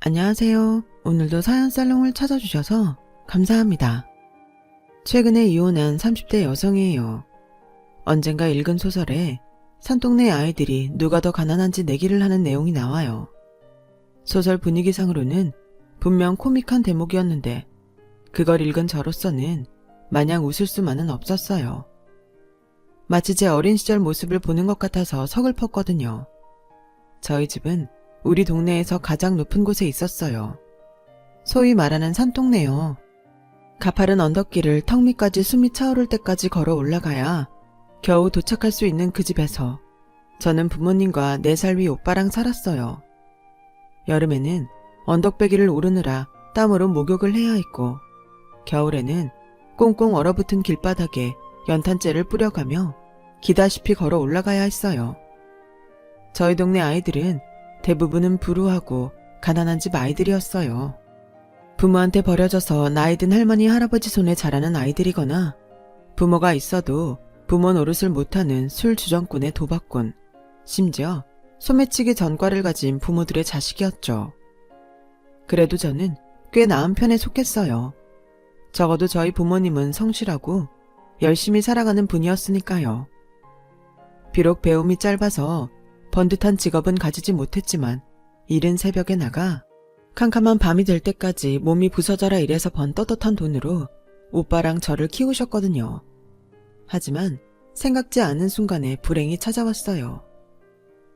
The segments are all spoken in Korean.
안녕하세요. 오늘도 사연살롱을 찾아주셔서 감사합니다. 최근에 이혼한 30대 여성이에요. 언젠가 읽은 소설에 산동네 아이들이 누가 더 가난한지 내기를 하는 내용이 나와요. 소설 분위기상으로는 분명 코믹한 대목이었는데 그걸 읽은 저로서는 마냥 웃을 수만은 없었어요. 마치 제 어린 시절 모습을 보는 것 같아서 서글펐거든요. 저희 집은 우리 동네에서 가장 높은 곳에 있었어요. 소위 말하는 산동네요. 가파른 언덕길을 턱 밑까지 숨이 차오를 때까지 걸어 올라가야 겨우 도착할 수 있는 그 집에서 저는 부모님과 4살 위 오빠랑 살았어요. 여름에는 언덕배기를 오르느라 땀으로 목욕을 해야 했고 겨울에는 꽁꽁 얼어붙은 길바닥에 연탄재를 뿌려가며 기다시피 걸어 올라가야 했어요. 저희 동네 아이들은 대부분은 불우하고 가난한 집 아이들이었어요. 부모한테 버려져서 나이든 할머니 할아버지 손에 자라는 아이들이거나 부모가 있어도 부모 노릇을 못하는 술주정꾼의 도박꾼, 심지어 소매치기 전과를 가진 부모들의 자식이었죠. 그래도 저는 꽤 나은 편에 속했어요. 적어도 저희 부모님은 성실하고 열심히 살아가는 분이었으니까요. 비록 배움이 짧아서 번듯한 직업은 가지지 못했지만 이른 새벽에 나가 캄캄한 밤이 될 때까지 몸이 부서져라 일해서 번 떳떳한 돈으로 오빠랑 저를 키우셨거든요. 하지만 생각지 않은 순간에 불행이 찾아왔어요.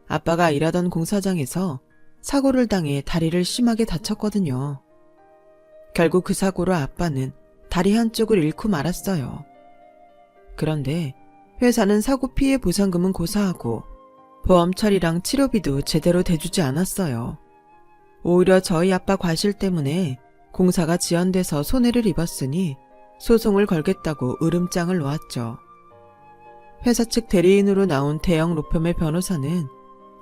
아빠가 일하던 공사장에서 사고를 당해 다리를 심하게 다쳤거든요. 결국 그 사고로 아빠는 다리 한쪽을 잃고 말았어요. 그런데 회사는 사고 피해 보상금은 고사하고 보험 처리랑 치료비도 제대로 대주지 않았어요. 오히려 저희 아빠 과실 때문에 공사가 지연돼서 손해를 입었으니 소송을 걸겠다고 으름장을 놓았죠. 회사 측 대리인으로 나온 대형 로펌의 변호사는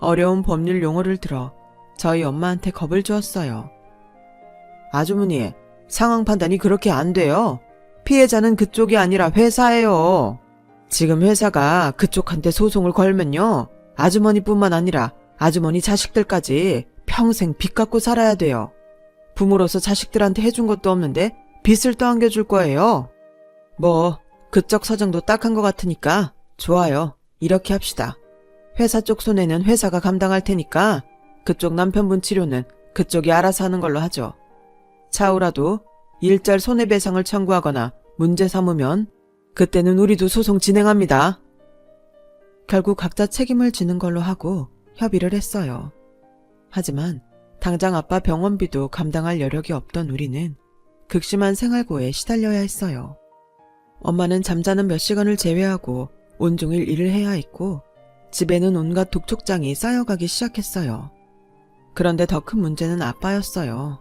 어려운 법률 용어를 들어 저희 엄마한테 겁을 주었어요. 아주머니, 상황 판단이 그렇게 안 돼요. 피해자는 그쪽이 아니라 회사예요. 지금 회사가 그쪽한테 소송을 걸면요. 아주머니뿐만 아니라 아주머니 자식들까지 평생 빚 갖고 살아야 돼요. 부모로서 자식들한테 해준 것도 없는데 빚을 또 안겨줄 거예요. 뭐 그쪽 사정도 딱한 것 같으니까 좋아요. 이렇게 합시다. 회사 쪽 손해는 회사가 감당할 테니까 그쪽 남편분 치료는 그쪽이 알아서 하는 걸로 하죠. 차후라도 일절 손해배상을 청구하거나 문제 삼으면 그때는 우리도 소송 진행합니다. 결국 각자 책임을 지는 걸로 하고 협의를 했어요. 하지만 당장 아빠 병원비도 감당할 여력이 없던 우리는 극심한 생활고에 시달려야 했어요. 엄마는 잠자는 몇 시간을 제외하고 온종일 일을 해야 했고 집에는 온갖 독촉장이 쌓여가기 시작했어요. 그런데 더 큰 문제는 아빠였어요.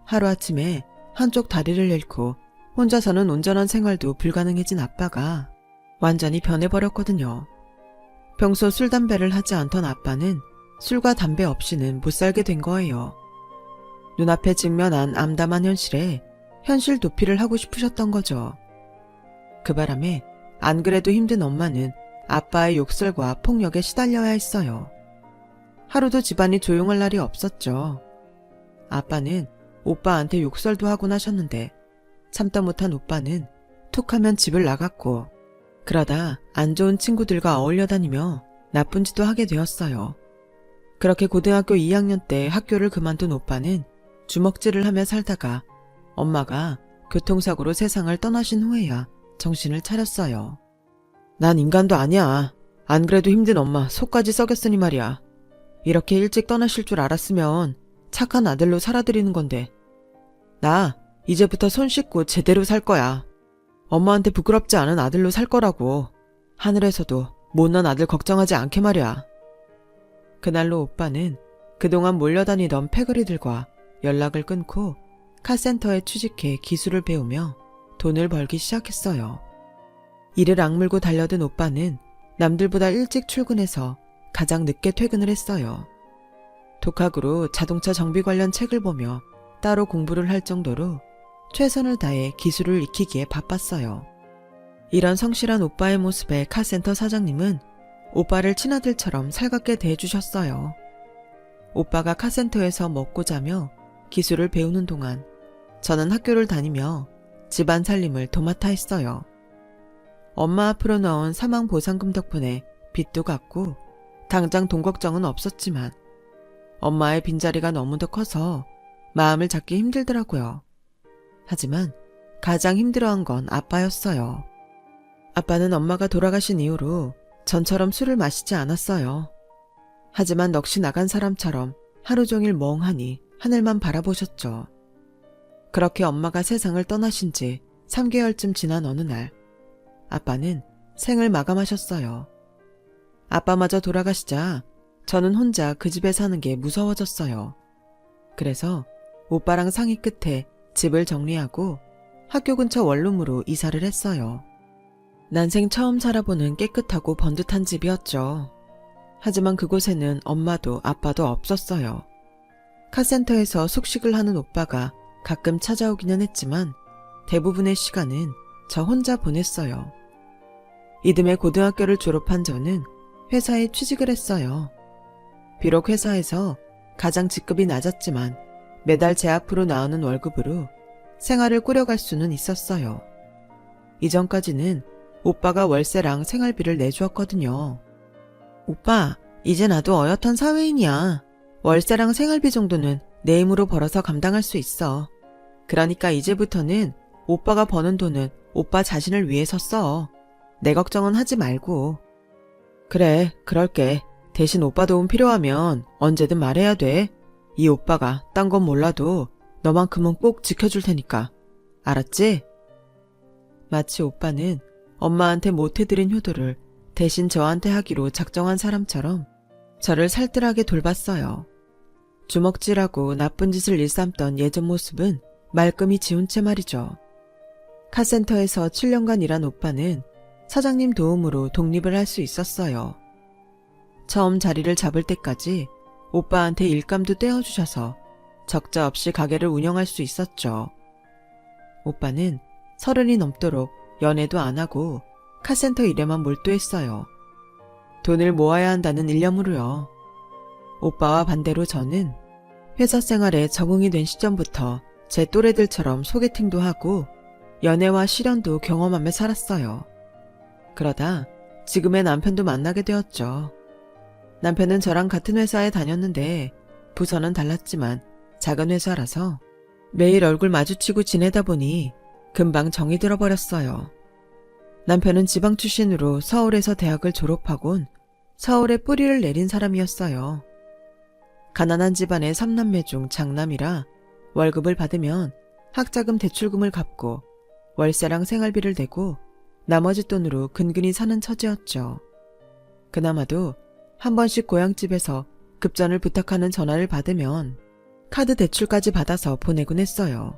하루아침에 한쪽 다리를 잃고 혼자서는 온전한 생활도 불가능해진 아빠가 완전히 변해버렸거든요. 평소 술, 담배를 하지 않던 아빠는 술과 담배 없이는 못 살게 된 거예요. 눈앞에 직면한 암담한 현실에 현실 도피를 하고 싶으셨던 거죠. 그 바람에 안 그래도 힘든 엄마는 아빠의 욕설과 폭력에 시달려야 했어요. 하루도 집안이 조용할 날이 없었죠. 아빠는 오빠한테 욕설도 하곤 하셨는데 참다 못한 오빠는 툭하면 집을 나갔고 그러다 안 좋은 친구들과 어울려 다니며 나쁜 짓도 하게 되었어요. 그렇게 고등학교 2학년 때 학교를 그만둔 오빠는 주먹질을 하며 살다가 엄마가 교통사고로 세상을 떠나신 후에야 정신을 차렸어요. 난 인간도 아니야. 안 그래도 힘든 엄마 속까지 썩였으니 말이야. 이렇게 일찍 떠나실 줄 알았으면 착한 아들로 살아드리는 건데. 나 이제부터 손 씻고 제대로 살 거야. 엄마한테 부끄럽지 않은 아들로 살 거라고. 하늘에서도 못난 아들 걱정하지 않게 말이야. 그날로 오빠는 그동안 몰려다니던 패거리들과 연락을 끊고 카센터에 취직해 기술을 배우며 돈을 벌기 시작했어요. 이를 악물고 달려든 오빠는 남들보다 일찍 출근해서 가장 늦게 퇴근을 했어요. 독학으로 자동차 정비 관련 책을 보며 따로 공부를 할 정도로 최선을 다해 기술을 익히기에 바빴어요. 이런 성실한 오빠의 모습에 카센터 사장님은 오빠를 친아들처럼 살갑게 대해주셨어요. 오빠가 카센터에서 먹고 자며 기술을 배우는 동안 저는 학교를 다니며 집안 살림을 도맡아 했어요. 엄마 앞으로 넣은 사망보상금 덕분에 빚도 갚고 당장 돈 걱정은 없었지만 엄마의 빈자리가 너무도 커서 마음을 잡기 힘들더라고요. 하지만 가장 힘들어한 건 아빠였어요. 아빠는 엄마가 돌아가신 이후로 전처럼 술을 마시지 않았어요. 하지만 넋이 나간 사람처럼 하루 종일 멍하니 하늘만 바라보셨죠. 그렇게 엄마가 세상을 떠나신 지 3개월쯤 지난 어느 날 아빠는 생을 마감하셨어요. 아빠마저 돌아가시자 저는 혼자 그 집에 사는 게 무서워졌어요. 그래서 오빠랑 상의 끝에 집을 정리하고 학교 근처 원룸으로 이사를 했어요. 난생 처음 살아보는 깨끗하고 번듯한 집이었죠. 하지만 그곳에는 엄마도 아빠도 없었어요. 카센터에서 숙식을 하는 오빠가 가끔 찾아오기는 했지만 대부분의 시간은 저 혼자 보냈어요. 이듬해 고등학교를 졸업한 저는 회사에 취직을 했어요. 비록 회사에서 가장 직급이 낮았지만 매달 제 앞으로 나오는 월급으로 생활을 꾸려갈 수는 있었어요. 이전까지는 오빠가 월세랑 생활비를 내주었거든요. 오빠, 이제 나도 어엿한 사회인이야. 월세랑 생활비 정도는 내 힘으로 벌어서 감당할 수 있어. 그러니까 이제부터는 오빠가 버는 돈은 오빠 자신을 위해서 써. 내 걱정은 하지 말고. 그래, 그럴게. 대신 오빠 도움 필요하면 언제든 말해야 돼. 이 오빠가 딴 건 몰라도 너만큼은 꼭 지켜줄 테니까. 알았지? 마치 오빠는 엄마한테 못해드린 효도를 대신 저한테 하기로 작정한 사람처럼 저를 살뜰하게 돌봤어요. 주먹질하고 나쁜 짓을 일삼던 예전 모습은 말끔히 지운 채 말이죠. 카센터에서 7년간 일한 오빠는 사장님 도움으로 독립을 할 수 있었어요. 처음 자리를 잡을 때까지 오빠한테 일감도 떼어주셔서 적자 없이 가게를 운영할 수 있었죠. 오빠는 30이 넘도록 연애도 안 하고 카센터 일에만 몰두했어요. 돈을 모아야 한다는 일념으로요. 오빠와 반대로 저는 회사 생활에 적응이 된 시점부터 제 또래들처럼 소개팅도 하고 연애와 실연도 경험하며 살았어요. 그러다 지금의 남편도 만나게 되었죠. 남편은 저랑 같은 회사에 다녔는데 부서는 달랐지만 작은 회사라서 매일 얼굴 마주치고 지내다 보니 금방 정이 들어버렸어요. 남편은 지방 출신으로 서울에서 대학을 졸업하곤 서울에 뿌리를 내린 사람이었어요. 가난한 집안의 3남매 중 장남이라 월급을 받으면 학자금 대출금을 갚고 월세랑 생활비를 내고 나머지 돈으로 근근히 사는 처지였죠. 그나마도 한 번씩 고향집에서 급전을 부탁하는 전화를 받으면 카드 대출까지 받아서 보내곤 했어요.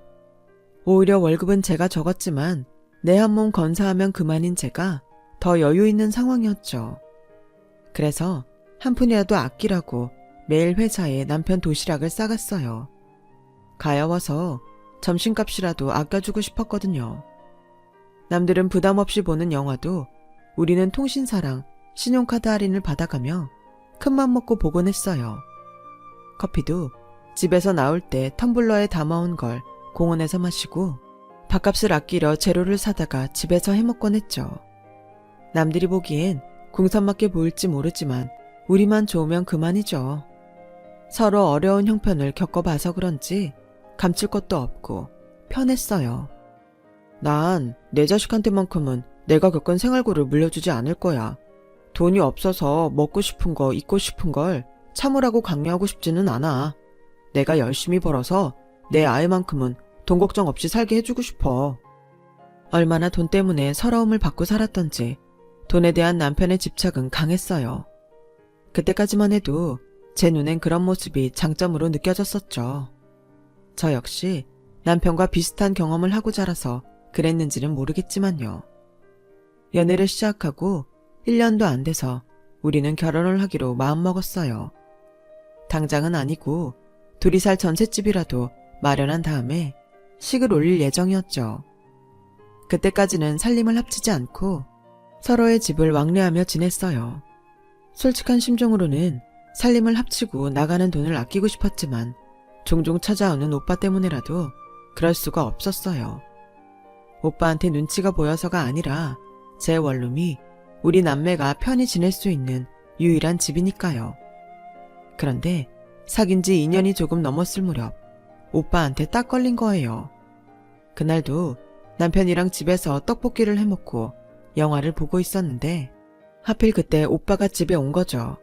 오히려 월급은 제가 적었지만 내 한 몸 건사하면 그만인 제가 더 여유 있는 상황이었죠. 그래서 한 푼이라도 아끼라고 매일 회사에 남편 도시락을 싸갔어요. 가여워서 점심값이라도 아껴주고 싶었거든요. 남들은 부담 없이 보는 영화도 우리는 통신사랑 신용카드 할인을 받아가며 큰맘 먹고 보곤 했어요. 커피도 집에서 나올 때 텀블러에 담아온 걸 공원에서 마시고 밥값을 아끼려 재료를 사다가 집에서 해먹곤 했죠. 남들이 보기엔 궁산맞게 보일지 모르지만 우리만 좋으면 그만이죠. 서로 어려운 형편을 겪어봐서 그런지 감출 것도 없고 편했어요. 난 내 자식한테만큼은 내가 겪은 생활고를 물려주지 않을 거야. 돈이 없어서 먹고 싶은 거 입고 싶은 걸 참으라고 강요하고 싶지는 않아. 내가 열심히 벌어서 내 아이만큼은 돈 걱정 없이 살게 해주고 싶어. 얼마나 돈 때문에 서러움을 받고 살았던지 돈에 대한 남편의 집착은 강했어요. 그때까지만 해도 제 눈엔 그런 모습이 장점으로 느껴졌었죠. 저 역시 남편과 비슷한 경험을 하고 자라서 그랬는지는 모르겠지만요. 연애를 시작하고 1년도 안 돼서 우리는 결혼을 하기로 마음먹었어요. 당장은 아니고 둘이 살 전셋집이라도 마련한 다음에 식을 올릴 예정이었죠. 그때까지는 살림을 합치지 않고 서로의 집을 왕래하며 지냈어요. 솔직한 심정으로는 살림을 합치고 나가는 돈을 아끼고 싶었지만 종종 찾아오는 오빠 때문에라도 그럴 수가 없었어요. 오빠한테 눈치가 보여서가 아니라 제 원룸이 우리 남매가 편히 지낼 수 있는 유일한 집이니까요. 그런데 사귄 지 2년이 조금 넘었을 무렵 오빠한테 딱 걸린 거예요. 그날도 남편이랑 집에서 떡볶이를 해먹고 영화를 보고 있었는데 하필 그때 오빠가 집에 온 거죠.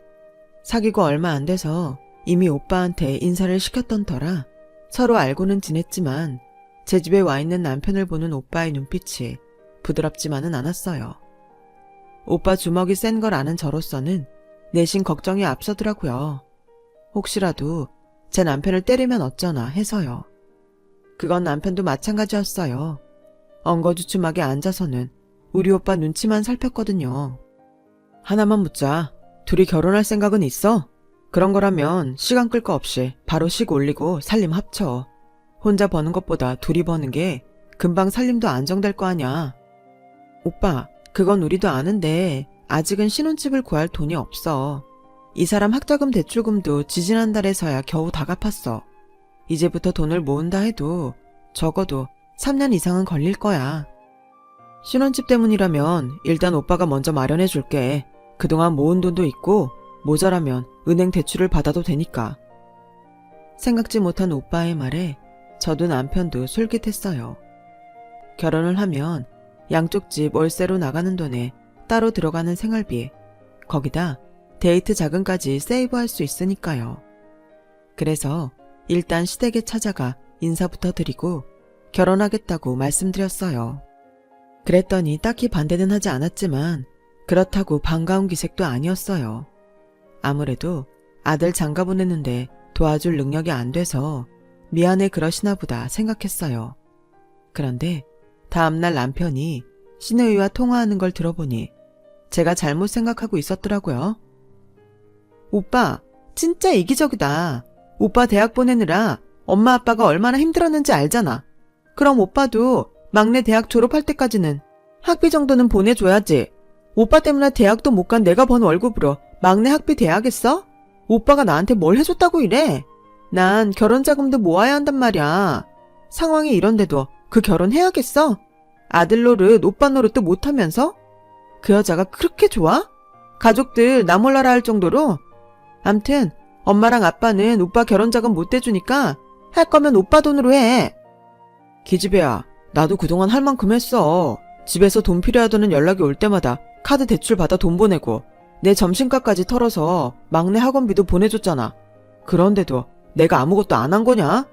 사귀고 얼마 안 돼서 이미 오빠한테 인사를 시켰던 터라 서로 알고는 지냈지만 제 집에 와 있는 남편을 보는 오빠의 눈빛이 부드럽지만은 않았어요. 오빠 주먹이 센 걸 아는 저로서는 내심 걱정이 앞서더라고요. 혹시라도 제 남편을 때리면 어쩌나 해서요. 그건 남편도 마찬가지였어요. 엉거주춤하게 앉아서는 우리 오빠 눈치만 살폈거든요. 하나만 묻자. 둘이 결혼할 생각은 있어? 그런 거라면 시간 끌 거 없이 바로 식 올리고 살림 합쳐. 혼자 버는 것보다 둘이 버는 게 금방 살림도 안정될 거 아냐. 오빠, 그건 우리도 아는데 아직은 신혼집을 구할 돈이 없어. 이 사람 학자금 대출금도 지지난달에서야 겨우 다 갚았어. 이제부터 돈을 모은다 해도 적어도 3년 이상은 걸릴 거야. 신혼집 때문이라면 일단 오빠가 먼저 마련해 줄게. 그동안 모은 돈도 있고 모자라면 은행 대출을 받아도 되니까. 생각지 못한 오빠의 말에 저도 남편도 솔깃했어요. 결혼을 하면 양쪽 집 월세로 나가는 돈에 따로 들어가는 생활비, 거기다 데이트 자금까지 세이브할 수 있으니까요. 그래서 일단 시댁에 찾아가 인사부터 드리고 결혼하겠다고 말씀드렸어요. 그랬더니 딱히 반대는 하지 않았지만 그렇다고 반가운 기색도 아니었어요. 아무래도 아들 장가 보냈는데 도와줄 능력이 안 돼서 미안해 그러시나 보다 생각했어요. 그런데 다음날 남편이 시누이와 통화하는 걸 들어보니 제가 잘못 생각하고 있었더라고요. 오빠, 진짜 이기적이다. 오빠 대학 보내느라 엄마 아빠가 얼마나 힘들었는지 알잖아. 그럼 오빠도 막내 대학 졸업할 때까지는 학비 정도는 보내줘야지. 오빠 때문에 대학도 못 간 내가 번 월급으로 막내 학비 대야겠어? 오빠가 나한테 뭘 해줬다고 이래? 난 결혼 자금도 모아야 한단 말이야. 상황이 이런데도 그 결혼 해야겠어? 아들 노릇, 오빠 노릇도 못하면서? 그 여자가 그렇게 좋아? 가족들 나 몰라라 할 정도로? 암튼 엄마랑 아빠는 오빠 결혼 자금 못 대주니까 할 거면 오빠 돈으로 해. 기집애야, 나도 그동안 할 만큼 했어. 집에서 돈 필요하다는 연락이 올 때마다 카드 대출 받아 돈 보내고 내 점심값까지 털어서 막내 학원비도 보내줬잖아. 그런데도 내가 아무것도 안 한 거냐?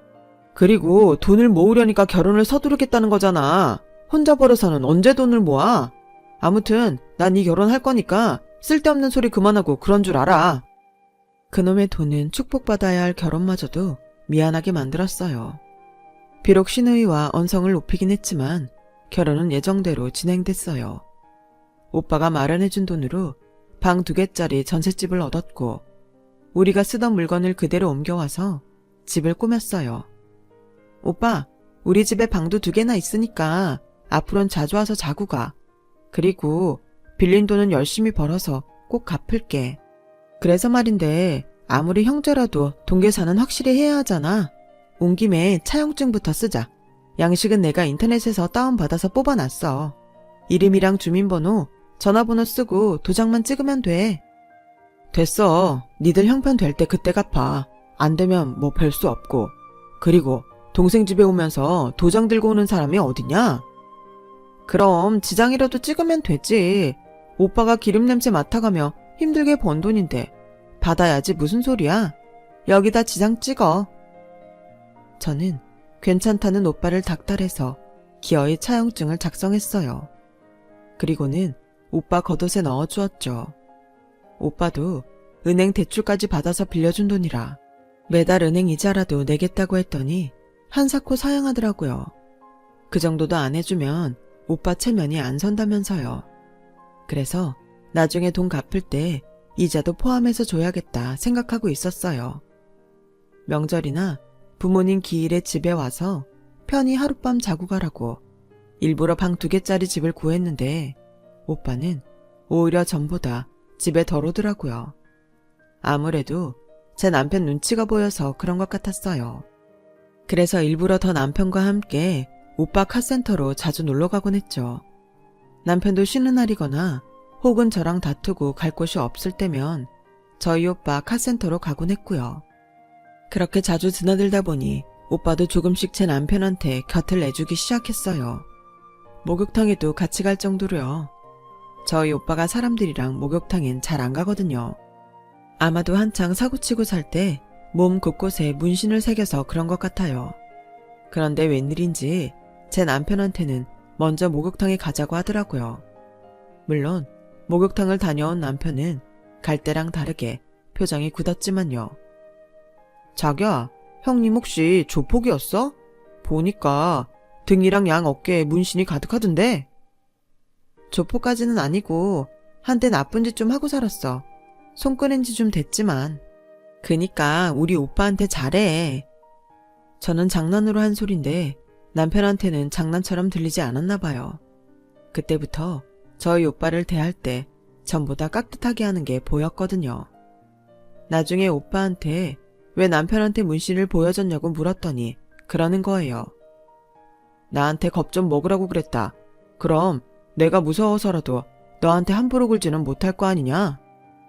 그리고 돈을 모으려니까 결혼을 서두르겠다는 거잖아. 혼자 벌어서는 언제 돈을 모아? 아무튼 난 네 결혼할 거니까 쓸데없는 소리 그만하고 그런 줄 알아. 그놈의 돈은 축복받아야 할 결혼마저도 미안하게 만들었어요. 비록 시누이와 언성을 높이긴 했지만 결혼은 예정대로 진행됐어요. 오빠가 마련해준 돈으로 방 2개짜리 전셋집을 얻었고 우리가 쓰던 물건을 그대로 옮겨와서 집을 꾸몄어요. 오빠, 우리 집에 방도 2개나 있으니까 앞으론 자주 와서 자고 가. 그리고 빌린 돈은 열심히 벌어서 꼭 갚을게. 그래서 말인데 아무리 형제라도 동계산은 확실히 해야 하잖아. 온 김에 차용증부터 쓰자. 양식은 내가 인터넷에서 다운받아서 뽑아놨어. 이름이랑 주민번호, 전화번호 쓰고 도장만 찍으면 돼. 됐어. 니들 형편 될 때 그때 갚아. 안 되면 뭐 별 수 없고. 그리고 동생 집에 오면서 도장 들고 오는 사람이 어디냐? 그럼 지장이라도 찍으면 되지. 오빠가 기름 냄새 맡아가며 힘들게 번 돈인데 받아야지 무슨 소리야. 여기다 지장 찍어. 저는 괜찮다는 오빠를 닥달해서 기어이 차용증을 작성했어요. 그리고는 오빠 겉옷에 넣어주었죠. 오빠도 은행 대출까지 받아서 빌려준 돈이라 매달 은행 이자라도 내겠다고 했더니 한사코 사양하더라고요. 그 정도도 안 해주면 오빠 체면이 안 선다면서요. 그래서 나중에 돈 갚을 때 이자도 포함해서 줘야겠다 생각하고 있었어요. 명절이나 부모님 기일에 집에 와서 편히 하룻밤 자고 가라고 일부러 방 2개짜리 집을 구했는데 오빠는 오히려 전보다 집에 덜 오더라고요. 아무래도 제 남편 눈치가 보여서 그런 것 같았어요. 그래서 일부러 더 남편과 함께 오빠 카센터로 자주 놀러 가곤 했죠. 남편도 쉬는 날이거나 혹은 저랑 다투고 갈 곳이 없을 때면 저희 오빠 카센터로 가곤 했고요. 그렇게 자주 드나들다 보니 오빠도 조금씩 제 남편한테 곁을 내주기 시작했어요. 목욕탕에도 같이 갈 정도로요. 저희 오빠가 사람들이랑 목욕탕엔 잘 안 가거든요. 아마도 한창 사고치고 살 때 몸 곳곳에 문신을 새겨서 그런 것 같아요. 그런데 웬일인지 제 남편한테는 먼저 목욕탕에 가자고 하더라고요. 물론 목욕탕을 다녀온 남편은 갈 때랑 다르게 표정이 굳었지만요. 자기야, 형님 혹시 조폭이었어? 보니까 등이랑 양 어깨에 문신이 가득하던데? 조폭까지는 아니고 한때 나쁜 짓 좀 하고 살았어. 손 끊은 지 좀 됐지만. 그니까 우리 오빠한테 잘해. 저는 장난으로 한 소린데 남편한테는 장난처럼 들리지 않았나 봐요. 그때부터 저희 오빠를 대할 때 전보다 깍듯하게 하는 게 보였거든요. 나중에 오빠한테 왜 남편한테 문신을 보여줬냐고 물었더니 그러는 거예요. 나한테 겁 좀 먹으라고 그랬다. 그럼 내가 무서워서라도 너한테 함부로 굴지는 못할 거 아니냐?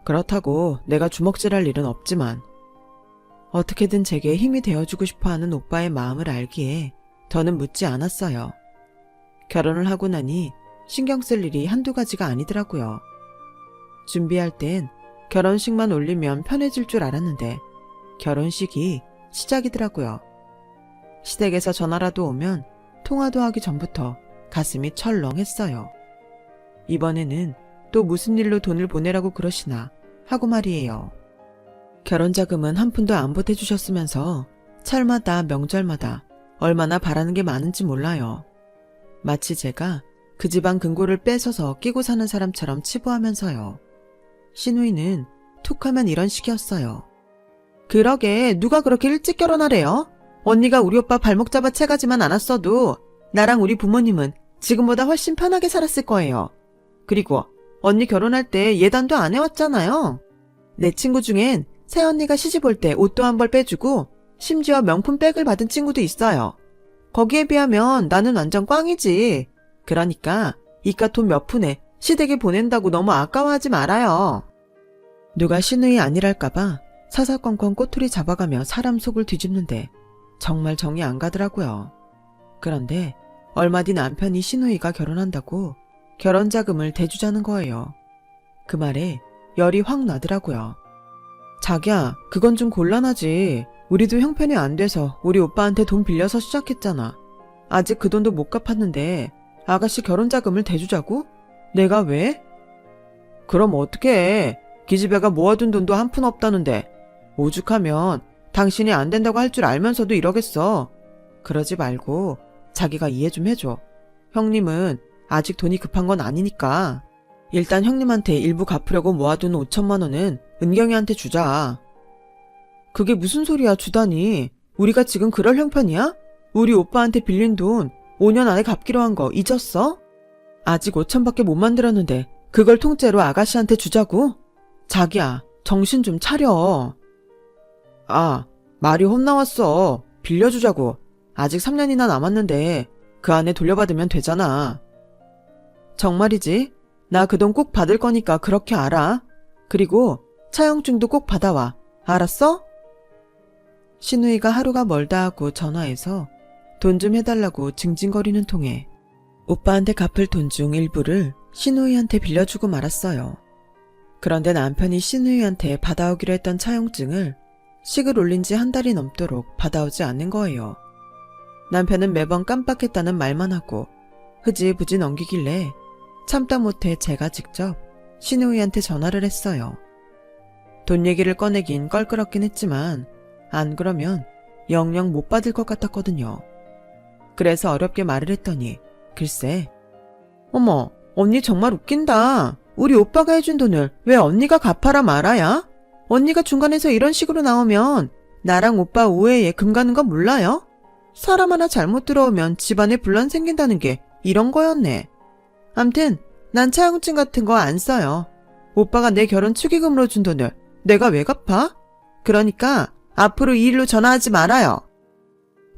그렇다고 내가 주먹질할 일은 없지만 어떻게든 제게 힘이 되어주고 싶어하는 오빠의 마음을 알기에 더는 묻지 않았어요. 결혼을 하고 나니 신경 쓸 일이 한두 가지가 아니더라고요. 준비할 땐 결혼식만 올리면 편해질 줄 알았는데 결혼식이 시작이더라고요. 시댁에서 전화라도 오면 통화도 하기 전부터 가슴이 철렁했어요. 이번에는 또 무슨 일로 돈을 보내라고 그러시나 하고 말이에요. 결혼자금은 한 푼도 안 보태주셨으면서 철마다 명절마다 얼마나 바라는 게 많은지 몰라요. 마치 제가 그 집안 금고를 뺏어서 끼고 사는 사람처럼 치부하면서요. 시누이는 툭하면 이런 식이었어요. 그러게 누가 그렇게 일찍 결혼하래요? 언니가 우리 오빠 발목 잡아 채가지만 않았어도 나랑 우리 부모님은 지금보다 훨씬 편하게 살았을 거예요. 그리고 언니 결혼할 때 예단도 안 해왔잖아요. 내 친구 중엔 새언니가 시집 올 때 옷도 한 벌 빼주고 심지어 명품 백을 받은 친구도 있어요. 거기에 비하면 나는 완전 꽝이지. 그러니까 이깟 돈 몇 푼에 시댁에 보낸다고 너무 아까워하지 말아요. 누가 시누이 아니랄까봐 사사건건 꼬투리 잡아가며 사람 속을 뒤집는데 정말 정이 안 가더라고요. 그런데 얼마 뒤 남편이 시누이가 결혼한다고 결혼자금을 대주자는 거예요. 그 말에 열이 확 나더라고요. 자기야, 그건 좀 곤란하지. 우리도 형편이 안 돼서 우리 오빠한테 돈 빌려서 시작했잖아. 아직 그 돈도 못 갚았는데 아가씨 결혼자금을 대주자고? 내가 왜? 그럼 어떡해. 기집애가 모아둔 돈도 한 푼 없다는데 오죽하면 당신이 안 된다고 할 줄 알면서도 이러겠어. 그러지 말고 자기가 이해 좀 해줘. 형님은 아직 돈이 급한 건 아니니까. 일단 형님한테 일부 갚으려고 모아둔 5천만 원은 은경이한테 주자. 그게 무슨 소리야 주다니. 우리가 지금 그럴 형편이야? 우리 오빠한테 빌린 돈 5년 안에 갚기로 한 거 잊었어? 아직 5천밖에 못 만들었는데 그걸 통째로 아가씨한테 주자고? 자기야, 정신 좀 차려. 아, 말이 혼나왔어. 빌려주자고. 아직 3년이나 남았는데 그 안에 돌려받으면 되잖아. 정말이지? 나 그 돈 꼭 받을 거니까 그렇게 알아. 그리고 차용증도 꼭 받아와. 알았어? 시누이가 하루가 멀다 하고 전화해서 돈 좀 해달라고 징징거리는 통에 오빠한테 갚을 돈 중 일부를 시누이한테 빌려주고 말았어요. 그런데 남편이 시누이한테 받아오기로 했던 차용증을 식을 올린 지 한 달이 넘도록 받아오지 않는 거예요. 남편은 매번 깜빡했다는 말만 하고 흐지부지 넘기길래 참다 못해 제가 직접 시누이한테 전화를 했어요. 돈 얘기를 꺼내긴 껄끄럽긴 했지만 안 그러면 영영 못 받을 것 같았거든요. 그래서 어렵게 말을 했더니 글쎄, 어머, 언니 정말 웃긴다. 우리 오빠가 해준 돈을 왜 언니가 갚아라 말아야? 언니가 중간에서 이런 식으로 나오면 나랑 오빠 오해에 금 가는 거 몰라요? 사람 하나 잘못 들어오면 집안에 분란 생긴다는 게 이런 거였네. 암튼 난 차용증 같은 거 안 써요. 오빠가 내 결혼 축의금으로 준 돈을 내가 왜 갚아? 그러니까 앞으로 이 일로 전화하지 말아요.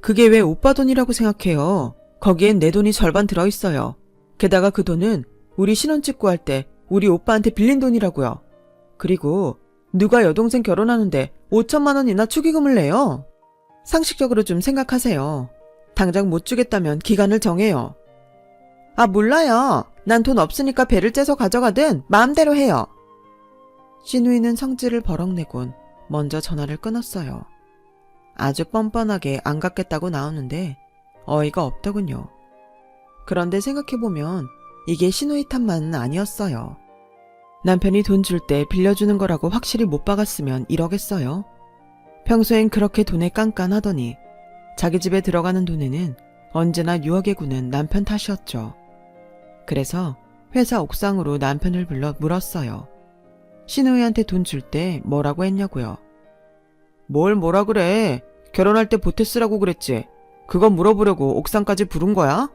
그게 왜 오빠 돈이라고 생각해요? 거기엔 내 돈이 절반 들어있어요. 게다가 그 돈은 우리 신혼 찍고 할 때 우리 오빠한테 빌린 돈이라고요. 그리고 누가 여동생 결혼하는데 5천만 원이나 축의금을 내요? 상식적으로 좀 생각하세요. 당장 못 주겠다면 기간을 정해요. 아, 몰라요. 난 돈 없으니까 배를 째서 가져가든 마음대로 해요. 신우이는 성질을 버럭내곤 먼저 전화를 끊었어요. 아주 뻔뻔하게 안 갚겠다고 나오는데 어이가 없더군요. 그런데 생각해보면 이게 신우이 탓만은 아니었어요. 남편이 돈 줄 때 빌려주는 거라고 확실히 못 박았으면 이러겠어요? 평소엔 그렇게 돈에 깐깐하더니 자기 집에 들어가는 돈에는 언제나 유혹에 구는 남편 탓이었죠. 그래서 회사 옥상으로 남편을 불러 물었어요. 신우이한테 돈 줄 때 뭐라고 했냐고요. 뭘 뭐라 그래. 결혼할 때 보태 쓰라고 그랬지. 그거 물어보려고 옥상까지 부른 거야?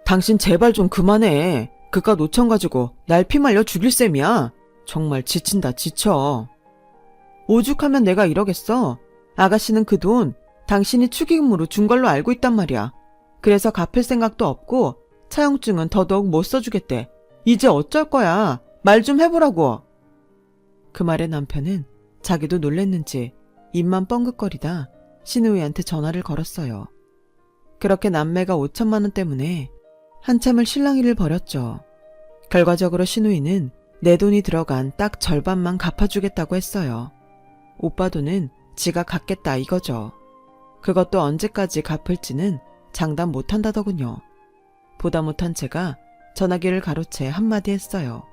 당신 제발 좀 그만해. 그깟 5천 가지고 날 피말려 죽일 셈이야. 정말 지친다 지쳐. 오죽하면 내가 이러겠어. 아가씨는 그 돈 당신이 축의금으로 준 걸로 알고 있단 말이야. 그래서 갚을 생각도 없고 차용증은 더더욱 못 써주겠대. 이제 어쩔 거야. 말 좀 해보라고. 그 말에 남편은 자기도 놀랬는지 입만 뻥긋거리다 신우이한테 전화를 걸었어요. 그렇게 남매가 5천만 원 때문에 한참을 실랑이를 벌였죠. 결과적으로 신우이는 내 돈이 들어간 딱 절반만 갚아주겠다고 했어요. 오빠 돈은 지가 갚겠다 이거죠. 그것도 언제까지 갚을지는 장담 못한다더군요. 보다 못한 제가 전화기를 가로채 한마디 했어요.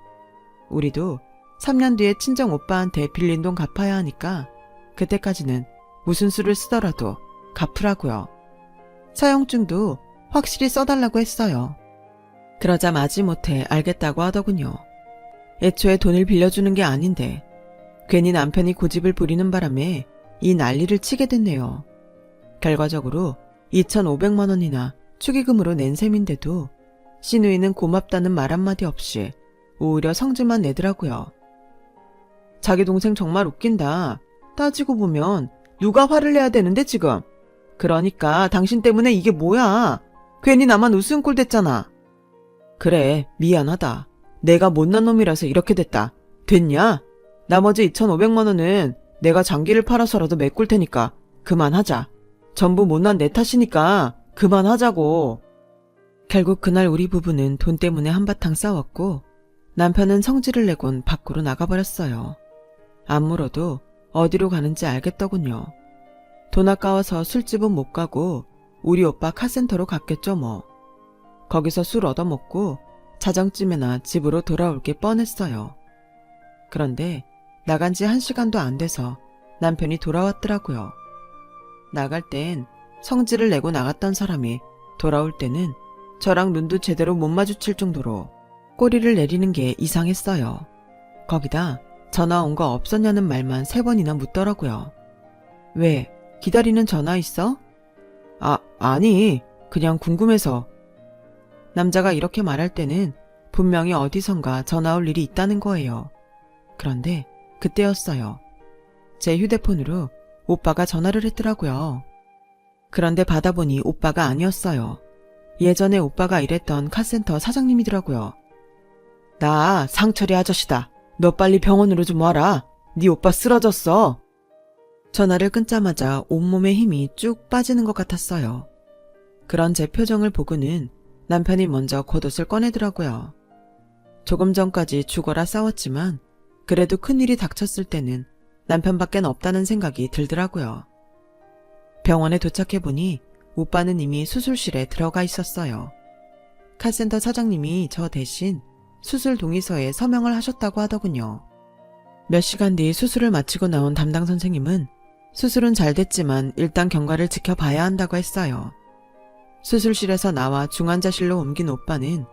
우리도 3년 뒤에 친정 오빠한테 빌린 돈 갚아야 하니까 그때까지는 무슨 수를 쓰더라도 갚으라고요. 사용증도 확실히 써달라고 했어요. 그러자 마지못해 알겠다고 하더군요. 애초에 돈을 빌려주는 게 아닌데 괜히 남편이 고집을 부리는 바람에 이 난리를 치게 됐네요. 결과적으로 2,500만 원이나 축의금으로 낸 셈인데도 신우이는 고맙다는 말 한마디 없이 오히려 성질만 내더라고요. 자기 동생 정말 웃긴다. 따지고 보면 누가 화를 내야 되는데 지금. 그러니까 당신 때문에 이게 뭐야. 괜히 나만 웃음꼴 됐잖아. 그래, 미안하다. 내가 못난 놈이라서 이렇게 됐다. 됐냐? 나머지 2,500만 원은 내가 장기를 팔아서라도 메꿀 테니까 그만하자. 전부 못난 내 탓이니까 그만하자고. 결국 그날 우리 부부는 돈 때문에 한바탕 싸웠고 남편은 성질을 내곤 밖으로 나가버렸어요. 안 물어도 어디로 가는지 알겠더군요. 돈 아까워서 술집은 못 가고 우리 오빠 카센터로 갔겠죠 뭐. 거기서 술 얻어먹고 자정쯤에나 집으로 돌아올 게 뻔했어요. 그런데 나간 지 1시간도 안 돼서 남편이 돌아왔더라고요. 나갈 땐 성질을 내고 나갔던 사람이 돌아올 때는 저랑 눈도 제대로 못 마주칠 정도로 꼬리를 내리는 게 이상했어요. 거기다 전화 온 거 없었냐는 말만 3번이나 묻더라고요. 왜? 기다리는 전화 있어? 아니, 그냥 궁금해서. 남자가 이렇게 말할 때는 분명히 어디선가 전화 올 일이 있다는 거예요. 그런데 그때였어요. 제 휴대폰으로 오빠가 전화를 했더라고요. 그런데 받아보니 오빠가 아니었어요. 예전에 오빠가 일했던 카센터 사장님이더라고요. 나 상철이 아저씨다. 너 빨리 병원으로 좀 와라. 네 오빠 쓰러졌어. 전화를 끊자마자 온몸에 힘이 쭉 빠지는 것 같았어요. 그런 제 표정을 보고는 남편이 먼저 겉옷을 꺼내더라고요. 조금 전까지 죽어라 싸웠지만 그래도 큰일이 닥쳤을 때는 남편밖엔 없다는 생각이 들더라고요. 병원에 도착해보니 오빠는 이미 수술실에 들어가 있었어요. 카센터 사장님이 저 대신 수술 동의서에 서명을 하셨다고 하더군요. 몇 시간 뒤 수술을 마치고 나온 담당 선생님은 수술은 잘 됐지만 일단 경과를 지켜봐야 한다고 했어요. 수술실에서 나와 중환자실로 옮긴 오빠는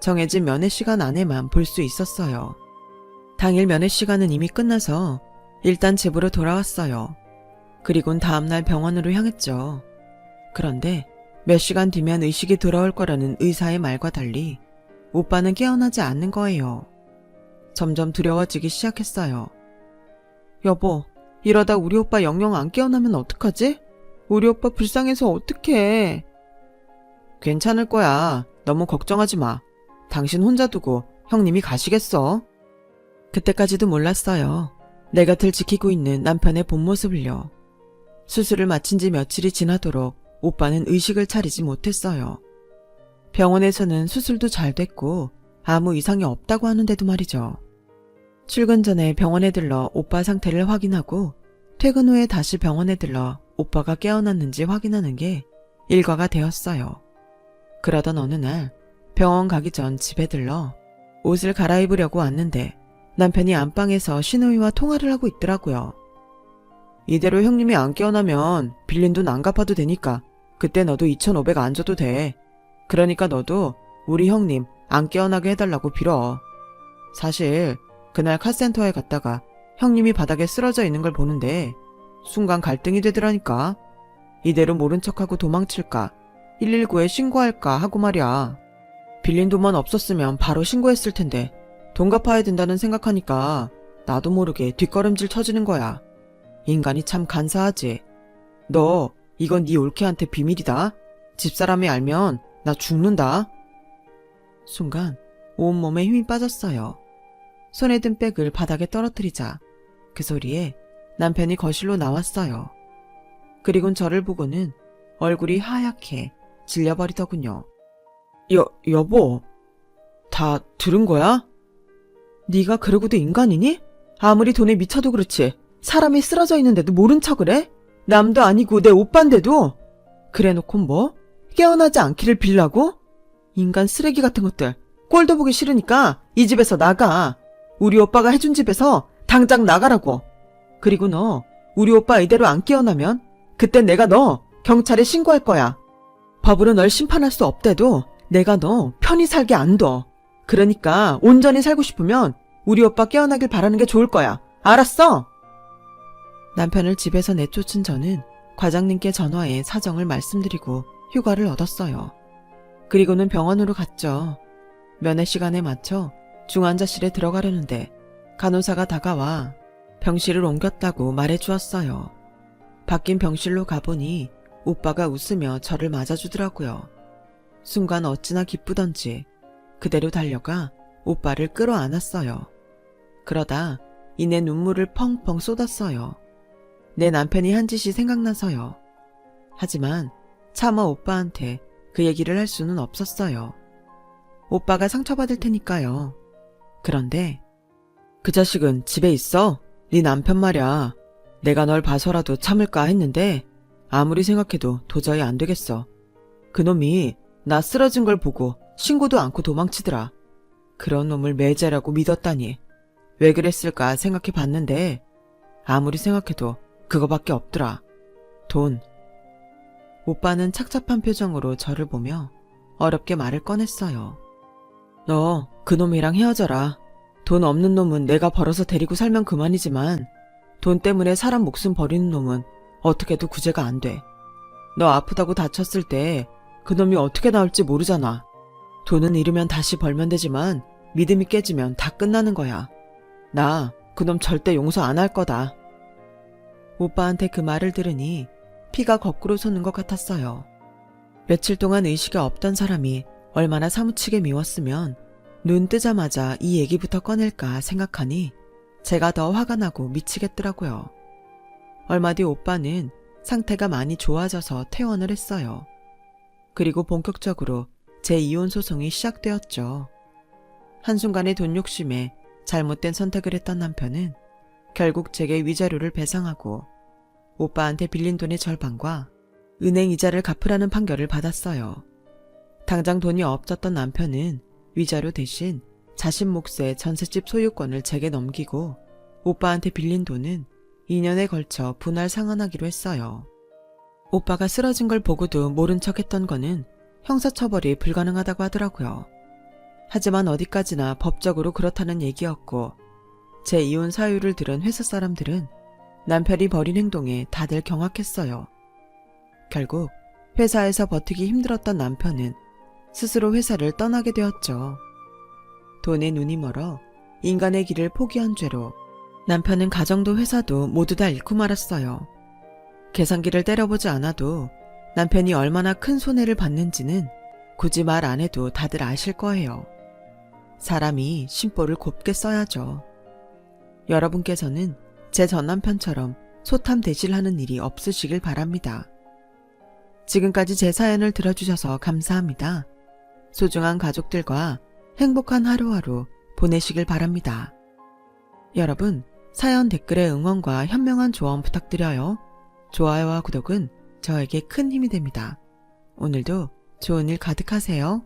정해진 면회 시간 안에만 볼 수 있었어요. 당일 면회 시간은 이미 끝나서 일단 집으로 돌아왔어요. 그리곤 다음날 병원으로 향했죠. 그런데 몇 시간 뒤면 의식이 돌아올 거라는 의사의 말과 달리 오빠는 깨어나지 않는 거예요. 점점 두려워지기 시작했어요. 여보, 이러다 우리 오빠 영영 안 깨어나면 어떡하지? 우리 오빠 불쌍해서 어떡해. 괜찮을 거야. 너무 걱정하지 마. 당신 혼자 두고 형님이 가시겠어? 그때까지도 몰랐어요. 내 곁을 지키고 있는 남편의 본 모습을요. 수술을 마친 지 며칠이 지나도록 오빠는 의식을 차리지 못했어요. 병원에서는 수술도 잘 됐고 아무 이상이 없다고 하는데도 말이죠. 출근 전에 병원에 들러 오빠 상태를 확인하고 퇴근 후에 다시 병원에 들러 오빠가 깨어났는지 확인하는 게 일과가 되었어요. 그러던 어느 날 병원 가기 전 집에 들러 옷을 갈아입으려고 왔는데 남편이 안방에서 신우이와 통화를 하고 있더라고요. 이대로 형님이 안 깨어나면 빌린 돈 안 갚아도 되니까 그때 너도 2,500 안 줘도 돼. 그러니까 너도 우리 형님 안 깨어나게 해달라고 빌어. 사실 그날 카센터에 갔다가 형님이 바닥에 쓰러져 있는 걸 보는데 순간 갈등이 되더라니까. 이대로 모른 척하고 도망칠까 119에 신고할까 하고 말이야. 빌린 돈만 없었으면 바로 신고했을 텐데 돈 갚아야 된다는 생각하니까 나도 모르게 뒷걸음질 쳐지는 거야. 인간이 참 간사하지. 너 이건 네 올케한테 비밀이다. 집사람이 알면 나 죽는다. 순간 온몸에 힘이 빠졌어요. 손에 든 백을 바닥에 떨어뜨리자 그 소리에 남편이 거실로 나왔어요. 그리곤 저를 보고는 얼굴이 하얗게 질려버리더군요. 여보, 다 들은 거야? 네가 그러고도 인간이니? 아무리 돈에 미쳐도 그렇지 사람이 쓰러져 있는데도 모른 척을 해? 남도 아니고 내 오빠인데도? 그래놓고 뭐? 깨어나지 않기를 빌라고? 인간 쓰레기 같은 것들. 꼴도 보기 싫으니까 이 집에서 나가. 우리 오빠가 해준 집에서 당장 나가라고. 그리고 너 우리 오빠 이대로 안 깨어나면 그땐 내가 너 경찰에 신고할 거야. 법으로 널 심판할 수 없대도 내가 너 편히 살게 안 둬. 그러니까 온전히 살고 싶으면 우리 오빠 깨어나길 바라는 게 좋을 거야. 알았어? 남편을 집에서 내쫓은 저는 과장님께 전화해 사정을 말씀드리고 휴가를 얻었어요. 그리고는 병원으로 갔죠. 면회 시간에 맞춰 중환자실에 들어가려는데 간호사가 다가와 병실을 옮겼다고 말해주었어요. 바뀐 병실로 가보니 오빠가 웃으며 저를 맞아주더라고요. 순간 어찌나 기쁘던지 그대로 달려가 오빠를 끌어안았어요. 그러다 이내 눈물을 펑펑 쏟았어요. 내 남편이 한 짓이 생각나서요. 하지만 차마 오빠한테 그 얘기를 할 수는 없었어요. 오빠가 상처받을 테니까요. 그런데 그 자식은 집에 있어? 네 남편 말이야. 내가 널 봐서라도 참을까 했는데 아무리 생각해도 도저히 안 되겠어. 그놈이 나 쓰러진 걸 보고 신고도 않고 도망치더라. 그런 놈을 매제라고 믿었다니. 왜 그랬을까 생각해 봤는데 아무리 생각해도 그거밖에 없더라. 돈. 오빠는 착잡한 표정으로 저를 보며 어렵게 말을 꺼냈어요. 너 그놈이랑 헤어져라. 돈 없는 놈은 내가 벌어서 데리고 살면 그만이지만 돈 때문에 사람 목숨 버리는 놈은 어떻게도 구제가 안 돼. 너 아프다고 다쳤을 때 그놈이 어떻게 나올지 모르잖아. 돈은 잃으면 다시 벌면 되지만 믿음이 깨지면 다 끝나는 거야. 나 그놈 절대 용서 안 할 거다. 오빠한테 그 말을 들으니 피가 거꾸로 솟는 것 같았어요. 며칠 동안 의식이 없던 사람이 얼마나 사무치게 미웠으면 눈 뜨자마자 이 얘기부터 꺼낼까 생각하니 제가 더 화가 나고 미치겠더라고요. 얼마 뒤 오빠는 상태가 많이 좋아져서 퇴원을 했어요. 그리고 본격적으로 제 이혼 소송이 시작되었죠. 한순간의 돈 욕심에 잘못된 선택을 했던 남편은 결국 제게 위자료를 배상하고 오빠한테 빌린 돈의 절반과 은행 이자를 갚으라는 판결을 받았어요. 당장 돈이 없었던 남편은 위자료 대신 자신 몫의 전셋집 소유권을 제게 넘기고 오빠한테 빌린 돈은 2년에 걸쳐 분할 상환하기로 했어요. 오빠가 쓰러진 걸 보고도 모른 척했던 거는 형사처벌이 불가능하다고 하더라고요. 하지만 어디까지나 법적으로 그렇다는 얘기였고 제 이혼 사유를 들은 회사 사람들은 남편이 벌인 행동에 다들 경악했어요. 결국 회사에서 버티기 힘들었던 남편은 스스로 회사를 떠나게 되었죠. 돈에 눈이 멀어 인간의 길을 포기한 죄로 남편은 가정도 회사도 모두 다 잃고 말았어요. 계산기를 때려보지 않아도 남편이 얼마나 큰 손해를 봤는지는 굳이 말 안 해도 다들 아실 거예요. 사람이 심보를 곱게 써야죠. 여러분께서는 제 전 남편처럼 소탐대실하는 일이 없으시길 바랍니다. 지금까지 제 사연을 들어주셔서 감사합니다. 소중한 가족들과 행복한 하루하루 보내시길 바랍니다. 여러분, 사연 댓글에 응원과 현명한 조언 부탁드려요. 좋아요와 구독은 저에게 큰 힘이 됩니다. 오늘도 좋은 일 가득하세요.